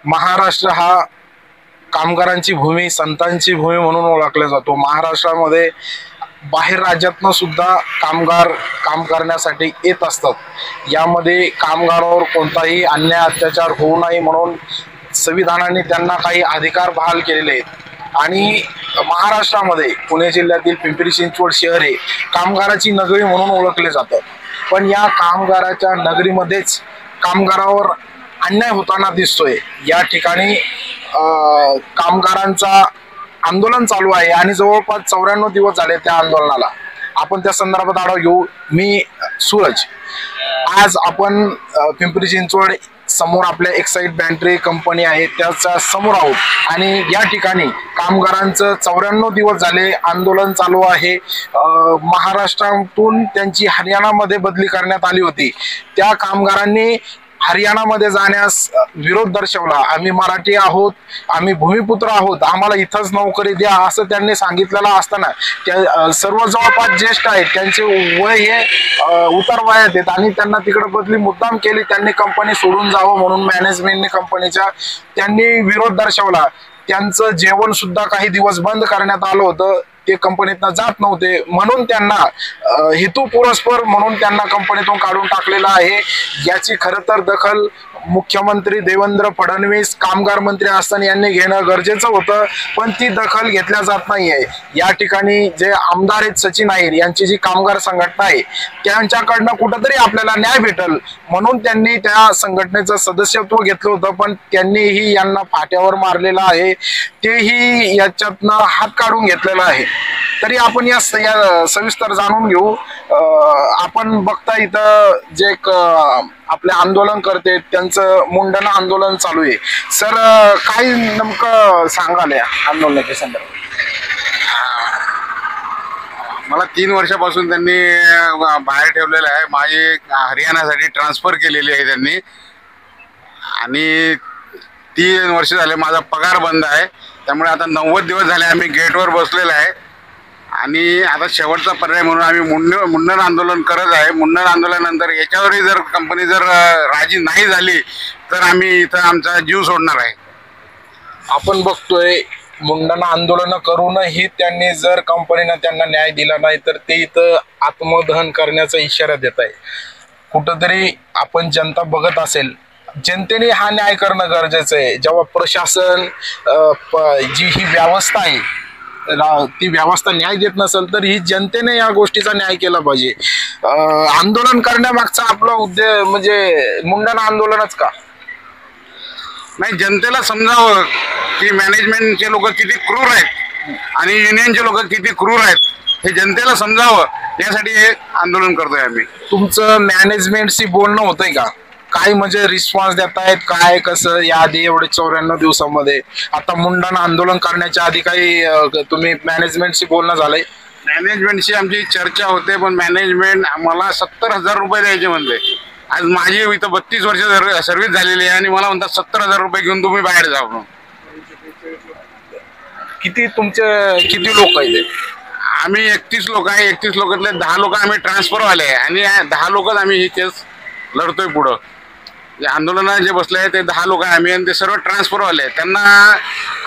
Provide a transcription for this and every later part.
महाराष्ट्र हा कामगारांची भूमी, संतांची भूमी म्हणून ओळखला जातो। महाराष्ट्रामध्ये बाहेर राज्यातनं सुद्धा कामगार काम करण्यासाठी येत असतात। यामध्ये कामगारावर कोणताही अन्याय अत्याचार होऊ नये म्हणून संविधानाने त्यांना काही अधिकार बहाल केलेले आहेत। आणि महाराष्ट्रामध्ये पुणे जिल्ह्यातील पिंपरी चिंचवड शहर हे कामगाराची नगरी म्हणून ओळखले जातात। पण या कामगाराच्या नगरीमध्येच कामगारावर अन्याय होताना दिसतोय। या ठिकाणी कामगारांचा आंदोलन चालू आहे आणि जवळपास 94 दिवस झाले त्या आंदोलनाला। आपण त्या संदर्भात आढावा घेऊ। मी सूरज। आज आपण पिंपरी चिंचवड समोर आपल्या एक्साइड बॅटरी कंपनी आहे त्याच्या समोर आहोत आणि या ठिकाणी कामगारांचं 94 दिवस झाले आंदोलन चालू आहे। महाराष्ट्रातून त्यांची हरियाणामध्ये बदली करण्यात आली होती। त्या कामगारांनी हरियाणामध्ये जाण्यास विरोध दर्शवला। आम्ही मराठी आहोत, आम्ही भूमिपुत्र आहोत, आम्हाला इथंच नोकरी द्या असं त्यांनी सांगितलेलं असताना त्या सर्व जवळपास ज्येष्ठ आहेत, त्यांचे वय हे उतार वयात आहेत आणि त्यांना तिकडे बदली मुद्दाम केली। त्यांनी कंपनी सोडून जावं म्हणून मॅनेजमेंटने कंपनीच्या त्यांनी विरोध दर्शवला। त्यांचं जेवण सुद्धा काही दिवस बंद करण्यात आलं होतं। ते कंपनीतनं जात नव्हते म्हणून त्यांना हेतू पुरस्पर म्हणून त्यांना कंपनीतून काढून टाकलेलं आहे। याची खरं तर दखल मुख्यमंत्री देवेंद्र फडणवीस कामगार मंत्री असताना यांनी घेणं गरजेचं होतं, पण ती दखल घेतल्या जात नाहीये। या ठिकाणी जे आमदार आहेत सचिन अहिर यांची जी कामगार संघटना आहे त्यांच्याकडनं कुठंतरी आपल्याला न्याय भेटल म्हणून त्यांनी त्या संघटनेचं सदस्यत्व घेतलं होतं, पण त्यांनीही यांना फाट्यावर मारलेलं आहे। तेही याच्यातनं हात काढून घेतलेला आहे। तरी आपण या सविस्तर जाणून घेऊ। आपण बघता इथं जे आपले आंदोलन करते त्यांचं मुंडन आंदोलन चालू आहे। सर काय नेमकं सांगाल या आंदोलनाच्या संदर्भात? मला 3 वर्षापासून त्यांनी बाहेर ठेवलेलं आहे। माझी हरियाणासाठी ट्रान्सफर केलेली आहे त्यांनी आणि 3 वर्ष झाले माझा पगार बंद आहे। त्यामुळे आता 90 दिवस झाले आम्ही गेटवर बसलेलो आहे आणि आता शेवटचा पर्याय म्हणून आम्ही मुंडन आंदोलन करत आहे। मुंडन आंदोलनानंतर याच्यावरही जर कंपनी जर राजी नाही झाली तर आम्ही इथं आमचा जीव सोडणार आहे। आपण बघतोय मुंडन आंदोलन करूनही त्यांनी जर कंपनीनं त्यांना न्याय दिला नाही तर ते इथं आत्मदहन करण्याचा इशारा देत आहे। कुठंतरी आपण जनता बघत असेल, जनतेने हा न्याय करणं गरजेचं आहे। जेव्हा प्रशासन जी ही व्यवस्था आहे ती व्यवस्था न्याय देत नसेल तर ही जनतेने या गोष्टीचा न्याय केला पाहिजे। आंदोलन करण्यामागचा आपला उद्देश म्हणजे मुंडन आंदोलनच का नाही, जनतेला समजावं की मॅनेजमेंटचे लोक किती क्रूर आहेत आणि युनियनचे लोक किती क्रूर आहेत हे जनतेला समजावं, यासाठी हे आंदोलन करतोय आम्ही। तुमचं मॅनेजमेंटशी बोलणं होतंय का? काय म्हणजे रिस्पॉन्स देतायत, काय कसं या आधी एवढे 94 दिवसामध्ये? आता मुंडन आंदोलन करण्याच्या आधी काही तुम्ही मॅनेजमेंटशी बोलणं झालंय? मॅनेजमेंटशी आमची चर्चा होते पण मॅनेजमेंट आम्हाला 70,000 रुपये द्यायचे म्हणते। आज माझी इथं 32 वर्ष सर्व्हिस झालेली आहे आणि मला म्हणतात 70,000 रुपये घेऊन तुम्ही बाहेर जा म्हणून। किती लोक आहेत? आम्ही 31 लोक आहे। 31 लोकांतले 10 लोक आम्ही ट्रान्सफरवाले आहे आणि 10 लोकच आम्ही ही केस लढतोय पुढं। जे आंदोलनात जे बसले आहे ते 10 लोक आहे आम्ही आणि ते सर्व ट्रान्सफरवाले आहे। त्यांना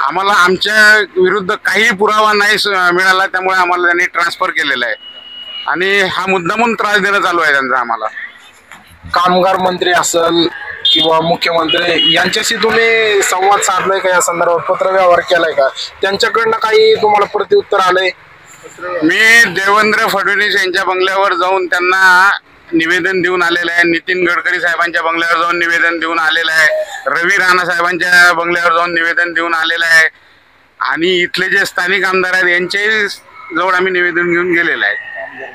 आम्हाला आमच्या विरुद्ध काही पुरावा नाही मिळाला, त्यामुळे आम्हाला त्यांनी ट्रान्सफर केलेलं आहे आणि हा मुद्दामून त्रास देणं चालू आहे त्यांचा आम्हाला। कामगार मंत्री असेल किंवा मुख्यमंत्री यांच्याशी तुम्ही संवाद साधलाय का? या संदर्भात पत्रव्यवहार केलाय का? त्यांच्याकडनं काही तुम्हाला प्रत्युत्तर आलंय? मी देवेंद्र फडणवीस यांच्या बंगल्यावर जाऊन त्यांना निवेदन देऊन आलेलं आहे। नितीन गडकरी साहेबांच्या बंगल्यावर जाऊन निवेदन देऊन आलेलं आहे। रवी राणा साहेबांच्या बंगल्यावर जाऊन निवेदन देऊन आलेलं आहे आणि इथले जे स्थानिक आमदार आहेत यांच्याही जवळ आम्ही निवेदन घेऊन गेलेलं आहे।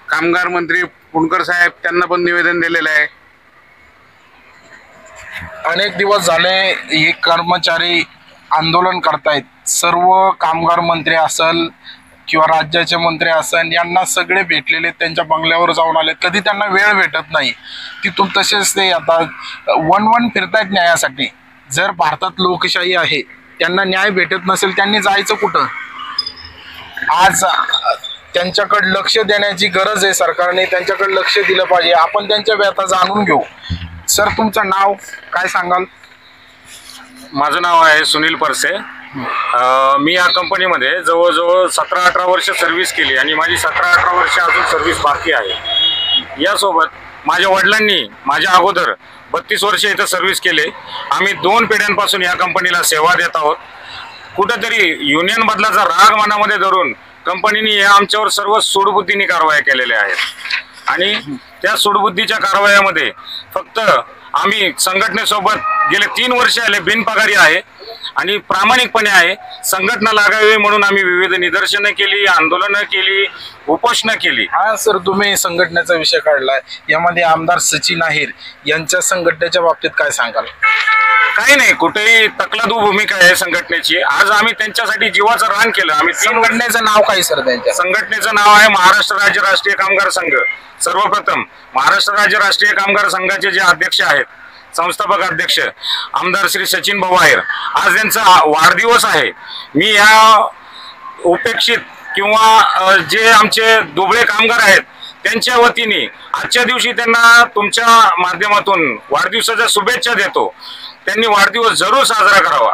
कामगार मंत्री पुणकर साहेब त्यांना पण निवेदन दिलेलं आहे। अनेक दिवस झाले हे कर्मचारी आंदोलन करतायत। सर्व कामगार मंत्री असेल किंवा राज्याचे मंत्री असेल यांना सगळे भेटलेले, त्यांच्या बंगल्यावर जाऊन आले, कधी त्यांना वेळ भेटत नाही। तिथून तसेच ते आता वन फिरतायत न्यायासाठी। जर भारतात लोकशाही आहे, त्यांना न्याय भेटत नसेल त्यांनी जायचं कुठं? आज त्यांच्याकडे लक्ष देण्याची गरज आहे। सरकारने त्यांच्याकडे लक्ष दिलं पाहिजे। आपण त्यांच्या व्यथा जाणून घेऊ। सर तुमचं नाव काय सांगाल? माझं नाव आहे सुनील परसे. मी या कंपनीमध्ये जवळजवळ 17-18 वर्ष सर्व्हिस केली आणि माझी 17-18 वर्ष अजून सर्व्हिस बाकी आहे. यासोबत माझ्या वडिलांनी माझ्या अगोदर 32 वर्ष इथं सर्व्हिस केले. आम्ही 2 पिढ्यांपासून या कंपनीला सेवा देत आहोत. कुठंतरी युनियन बदलाचा राग मनामध्ये धरून कंपनीने या आमच्यावर सर्व सूडबुद्धीने कारवाया केलेल्या आहेत आणि त्या सूडबुद्धीच्या कारवायामध्ये फक्त आम्ही संघटनेसोबत गेले 3 वर्ष आले बिनपगारी आहे आणि प्रामाणिकपणे आहे. संघटना लागावी म्हणून आम्ही विविध निदर्शनं केली, आंदोलनं केली, उपोषणं केली. हा सर, तुम्ही संघटनेचा विषय काढलाय, यामध्ये आमदार सचिन अहिर यांच्या संघटनेच्या बाबतीत काय सांगाल? काही नाही, कुठेही तकलादू भूमिका आहे संघटनेची. आज आम्ही त्यांच्यासाठी जीवाचं रान केलं. आम्ही संघटनेचं नाव काय सर? त्यांच्या संघटनेचं नाव आहे महाराष्ट्र राज्य राष्ट्रीय कामगार संघ. सर्वप्रथम महाराष्ट्र राज्य राष्ट्रीय कामगार संघाचे जे अध्यक्ष आहेत, संस्थापक अध्यक्ष आमदार श्री सचिन भाऊ अहिर, आज त्यांचा वाढदिवस आहे. मी या उपेक्षित किंवा जे आमचे दुबळे कामगार आहेत त्यांच्या वतीने आजच्या दिवशी त्यांना तुमच्या माध्यमातून वाढदिवसाच्या शुभेच्छा देतो. त्यांनी वाढदिवस जरूर साजरा करावा.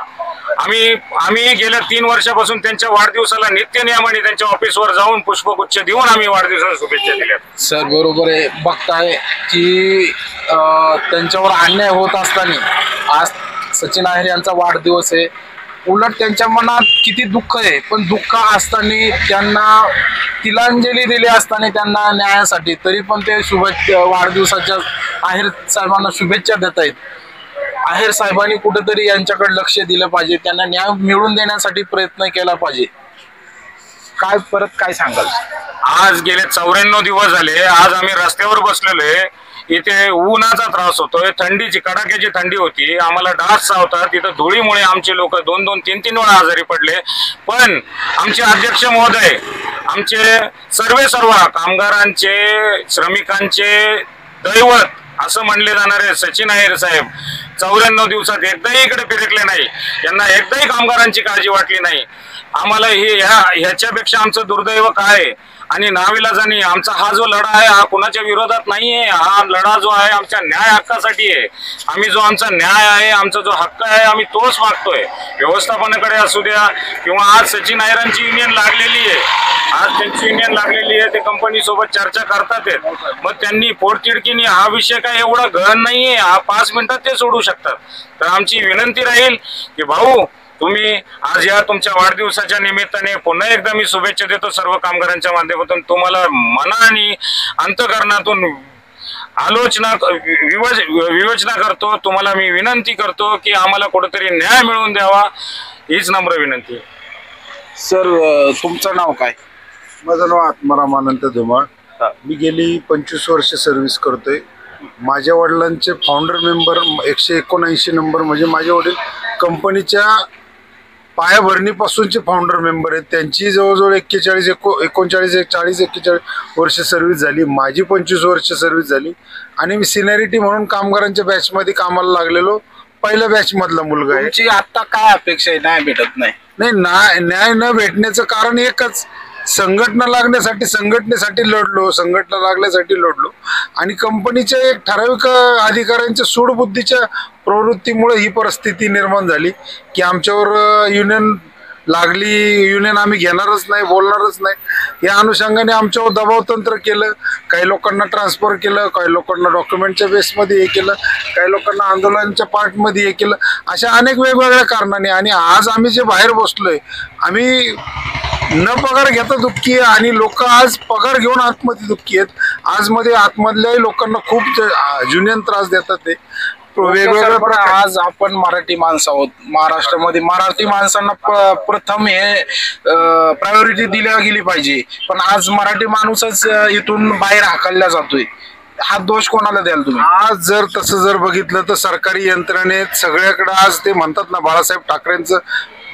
आम्ही गेल्या 3 वर्षापासून त्यांच्या वाढदिवसाला नित्यनियमाने त्यांच्या ऑफिसवर जाऊन पुष्पगुच्छ देऊन आम्ही वाढदिवसाच्या शुभेच्छा दिल्या. सर बरोबर आहे, बघताय की त्यांच्यावर अन्याय होत असताना आज सचिन अहिर यांचा वाढदिवस आहे. उलट त्यांच्या मनात किती दुःख आहे, पण दुःख असताना त्यांना तिलांजली दिली असताना त्यांना न्यायासाठी तरी पण ते वाढदिवसाच्या अहिर साहेबांना शुभेच्छा देत आहेत. अहिर साहेबांनी कुठेतरी यांच्याकडे लक्ष दिलं पाहिजे, त्यांना न्याय मिळवून देण्यासाठी प्रयत्न केला पाहिजे. काय सांगाल? आज गेले 94 दिवस झाले. आज आम्ही रस्त्यावर बसलेलो आहे. इथे उन्हाचा त्रास होतोय, थंडीची कडाक्याची थंडी होती, आम्हाला डास चावतात. तिथं धुळीमुळे आमचे लोक 2-2, 3-3 वेळा आजारी पडले. पण आमचे अध्यक्ष महोदय, आमचे सर्व कामगारांचे, श्रमिकांचे दैवत असं म्हणले जाणारे सचिन अहिर साहेब 94 दिवसात एकदाही इकडे फिरकले नाही. यांना एकदाही कामगारांची काळजी वाटली नाही. आम्हाला ह्याच्यापेक्षा आमचं दुर्दैव काय आणि नाविलाजाने आमचा हा जो लढा आहे हा कुणाच्या विरोधात नाहीये. हा लढा जो आहे आमच्या न्याय हक्कासाठी आहे. आम्ही जो आमचा न्याय आहे, आमचा जो हक्क आहे, आम्ही तोच मागतोय. व्यवस्थापनाकडे असू द्या किंवा आज सचिन अहिरांची युनियन लागलेली आहे, आज त्यांची युनियन लागलेली आहे, ते कंपनी सोबत चर्चा करतात आहेत. मग त्यांनी पोटतिडकीने हा विषय काय एवढा गहन नाहीये, हा 5 मिनिटात ते सोडू शकतात. तर आमची विनंती राहील की भाऊ, तुम्ही आज या तुमच्या वाढदिवसाच्या निमित्ताने पुन्हा एकदा मी शुभेच्छा देतो सर्व कामगारांच्या माध्यमातून. तुम्हाला मनाने अंतःकरणातून विवेचना करतो. तुम्हाला मी विनंती करतो की आम्हाला कुठेतरी न्याय मिळवून द्यावा, हीच नम्र विनंती. सर तुमचं नाव काय? माझं नाव आत्माराम अनंत धुमाळ. मी गेली 25 वर्ष सर्व्हिस करतोय. माझ्या वडिलांचे फाउंडर मेंबर 179 नंबर, म्हणजे माझे वडील कंपनीच्या पायाभरणीपासूनचे फाउंडर मेंबर आहेत. त्यांची जवळजवळ 41 वर्ष सर्व्हिस झाली. माझी 25 वर्ष सर्व्हिस झाली आणि मी सिनियरिटी म्हणून कामगारांच्या बॅचमध्ये कामाला लागलेलो पहिल्या बॅचमधला मुलगा आहे. तुमची आता काय अपेक्षा आहे? न्याय भेटत नाही. न्याय न भेटण्याचं कारण एकच, संघटना संघटनेसाठी लढलो आणि कंपनीच्या एक ठराविक अधिकाऱ्यांच्या सूडबुद्धीच्या प्रवृत्तीमुळे ही परिस्थिती निर्माण झाली की आमच्यावर युनियन आम्ही घेणारच नाही, बोलणारच नाही. या अनुषंगाने आमच्यावर दबाव तंत्र केलं. काही लोकांना ट्रान्सफर केलं, काही लोकांना डॉक्युमेंटच्या बेसमध्ये हे केलं, काही लोकांना आंदोलनाच्या पार्टमध्ये हे केलं. अशा अनेक वेगवेगळ्या कारणाने आणि आज आम्ही जे बाहेर बसलोय, आम्ही न पगार घेता दुःखी आहे आणि लोक आज पगार घेऊन आतमध्ये दुःखी आहेत. आतमधल्याही लोकांना खूप युनियन त्रास देतात. ते वेगवेगळ्या प्रकार. आज आपण मराठी माणसं आहोत. महाराष्ट्रामध्ये मराठी माणसांना प्रथम हे प्रायोरिटी दिली गेली पाहिजे, पण आज मराठी माणूसच इथून बाहेर हाकलला जातोय. हा दोष कोणाला द्याल तुम्ही? आज जर तसं बघितलं तर सरकारी यंत्रणेत सगळ्याकडे आज ते म्हणतात ना, बाळासाहेब ठाकरेंचं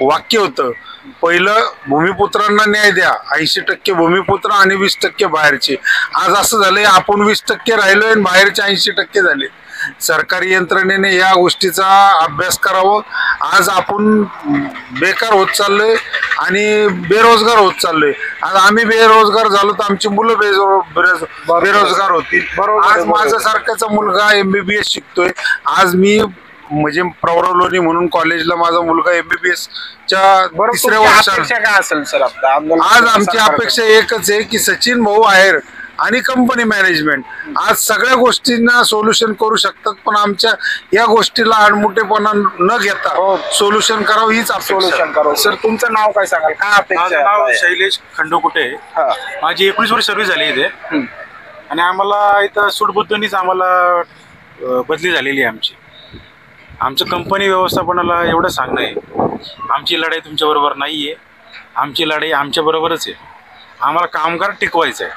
वाक्य होतं, पहिलं भूमिपुत्रांना न्याय द्या, 80% भूमिपुत्र आणि 20% बाहेरचे. आज असं झालंय, आपण 20% राहिलोय आणि बाहेरचे 80% झाले. सरकारी यंत्रणेने या गोष्टीचा अभ्यास करावा. आज आपण बेकार होत चाललोय आणि बेरोजगार होत चाललोय. आज आम्ही बेरोजगार झालो तर आमची मुलं बेरोजगार होतील. आज माझ्या सारख्याचा मुलगा MBBS शिकतोय. आज मी म्हणजे प्रवरलोणी म्हणून कॉलेजला माझा मुलगा MBBS च्या बरं, तिसऱ्या तुमची वर्षात. अपेक्षा काय असेल सर आपल्या आंदोलन? आज आमची अपेक्षा एकच आहे की सचिन भाऊ आहेर आणि कंपनी मॅनेजमेंट आज सगळ्या गोष्टींना सोल्युशन करू शकतात, पण आमच्या या गोष्टीला आडमुठेपणा न घेता हो. सोल्युशन करावं हीच सोल्युशन करू. सर तुमचं नाव काय सांगाल, काय अपेक्षा माझं आहे नाव आता? शैलेश खंडोकुटे. हा. माझी 19 वर्ष सर्व्हिस झाली इथे आणि आम्हाला इथं सूटबुद्धीनेच आम्हाला बदली झालेली आहे आमची. आमचं कंपनी व्यवस्थापनाला एवढं सांगणं आहे, आमची लढाई तुमच्याबरोबर नाही आहे, आमची लढाई आमच्याबरोबरच आहे. आम्हाला कामगार टिकवायचं आहे,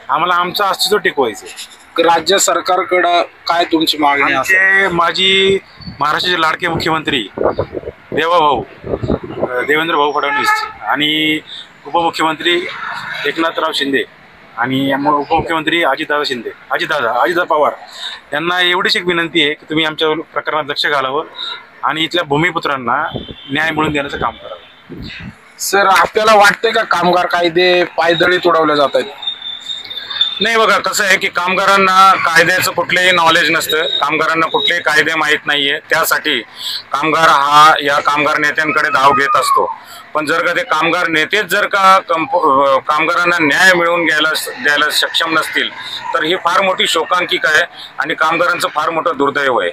आम्हाला आमचं अस्तित्व टिकवायचं आहे. राज्य सरकारकडं काय तुमची मागणी असेल? आमचे माजी महाराष्ट्राचे लाडके मुख्यमंत्री देवाभाऊ देवेंद्र भाऊ फडणवीस आणि उपमुख्यमंत्री एकनाथराव शिंदे आणि उपमुख्यमंत्री अजितदादा पवार यांना एवढीच एक विनंती आहे की तुम्ही आमच्या प्रकरणात लक्ष घालावं आणि इथल्या भूमिपुत्रांना न्याय मिळवून देण्याचं काम करावं. सर आपल्याला वाटते का कामगार कायदे पायदळी तुडवले जात आहेत? नाही बघा, कसं आहे की कामगारांना कायद्याचं कुठलेही नॉलेज नसतं, कामगारांना कुठलेही कायदे माहीत नाहीये. त्यासाठी कामगार हा या कामगार नेत्यांकडे धाव घेत असतो. पण जर का ते कामगार नेतेच जर का कामगारांना न्याय मिळवून द्यायला सक्षम नसतील तर ही फार मोठी शोकांतिका आहे आणि कामगारांचं फार मोठं दुर्दैव आहे.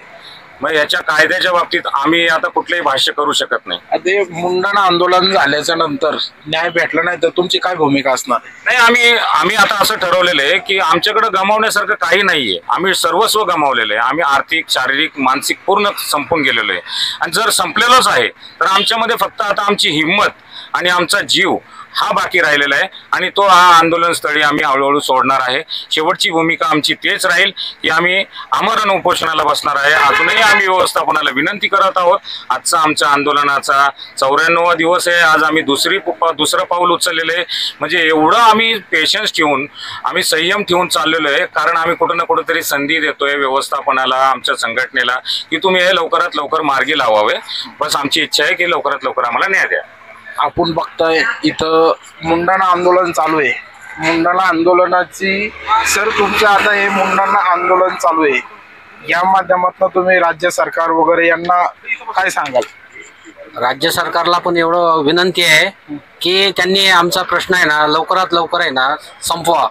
मग याच्या कायद्याच्या बाबतीत आम्ही आता कुठलेही भाष्य करू शकत नाही. ते मुंडण आंदोलन झाल्याच्या नंतर न्याय भेटला नाही तर तुमची काय भूमिका असणार? नाही, आम्ही आता असं ठरवलेलं आहे की आमच्याकडे गमावण्यासारखं काही नाहीये. आम्ही सर्वस्व गमावलेलं आहे. आम्ही आर्थिक, शारीरिक, मानसिक पूर्ण संपून गेलेलो आहे आणि जर संपलेलोच आहे तर आमच्यामध्ये फक्त आता आमची हिंमत आणि आमचा जीव हा बाकी राहिलेला आहे आणि तो हा आंदोलनस्थळी आम्ही हळूहळू सोडणार आहे. शेवटची भूमिका आमची तेच राहील की आम्ही आमरण उपोषणाला बसणार आहे. अजूनही आम्ही व्यवस्थापनाला विनंती करत आहोत. आजचा आमच्या आंदोलनाचा 94वा दिवस आहे. आज आम्ही दुसरं पाऊल उचललेलं आहे. म्हणजे एवढं आम्ही पेशन्स ठेवून, आम्ही संयम ठेवून चाललेलो आहे, कारण आम्ही कुठं ना कुठंतरी संधी देतोय व्यवस्थापनाला, आमच्या संघटनेला की तुम्ही हे लवकरात लवकर मार्गी लावावे. बस आमची इच्छा आहे की लवकरात लवकर आम्हाला न्याय द्या. आपण बघताय इथं मुंडण आंदोलन चालू आहे. मुंडण आंदोलनाची सर तुमचं आता हे मुंडण आंदोलन चालू आहे, या माध्यमातून तुम्ही राज्य सरकार वगैरे यांना काय सांगाल? राज्य सरकारला पण एवढं विनंती आहे की त्यांनी आमचा प्रश्न आहे ना लवकरात लवकर आहे ना संपवा.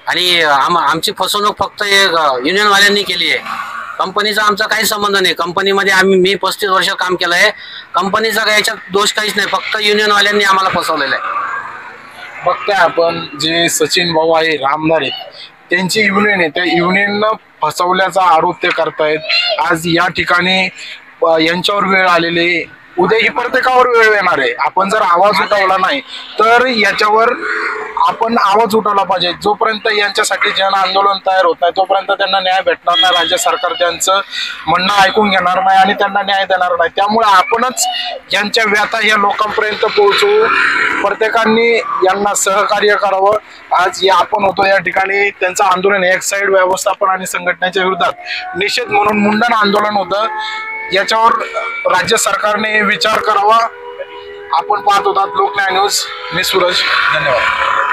आणि आमची फसवणूक फक्त युनियनवाल्यांनी केली आहे. कंपनीचा आमचा काही संबंध नाही. कंपनीमध्ये मी 35 वर्ष काम केलं आहे. कंपनीचा याच्यात दोष काहीच नाही, फक्त युनियनवाल्यांनी आम्हाला फसवलेलं आहे. बघताय आपण जे सचिन भाऊ आहे रामदार आहेत, त्यांची युनियन आहे, त्या युनियननं फसवल्याचा आरोप ते करतायत. आज या ठिकाणी यांच्यावर वेळ आलेली, उद्या ही प्रत्येकावर वेळ येणार आहे. आपण जर आवाज उठवला नाही तर याच्यावर आपण आवाज उठवला पाहिजे. जोपर्यंत यांच्यासाठी जन आंदोलन तयार होत नाही तोपर्यंत त्यांना न्याय भेटणार नाही. राज्य सरकार त्यांचं म्हणणं ऐकून घेणार नाही आणि त्यांना न्याय देणार नाही. त्यामुळे आपणच यांच्या व्यथा या लोकांपर्यंत पोहोचवू. प्रत्येकाने यांना सहकार्य करावं. आज या आपण होतो या ठिकाणी त्यांचं आंदोलन एक साईड व्यवस्थापन आणि संघटनेच्या विरोधात निषेध म्हणून मुंडण आंदोलन होतं. याच्यावर राज्य सरकारने विचार करावा. आपण पाहत होतात लोकन्याय न्यूज. मी सूरज. धन्यवाद.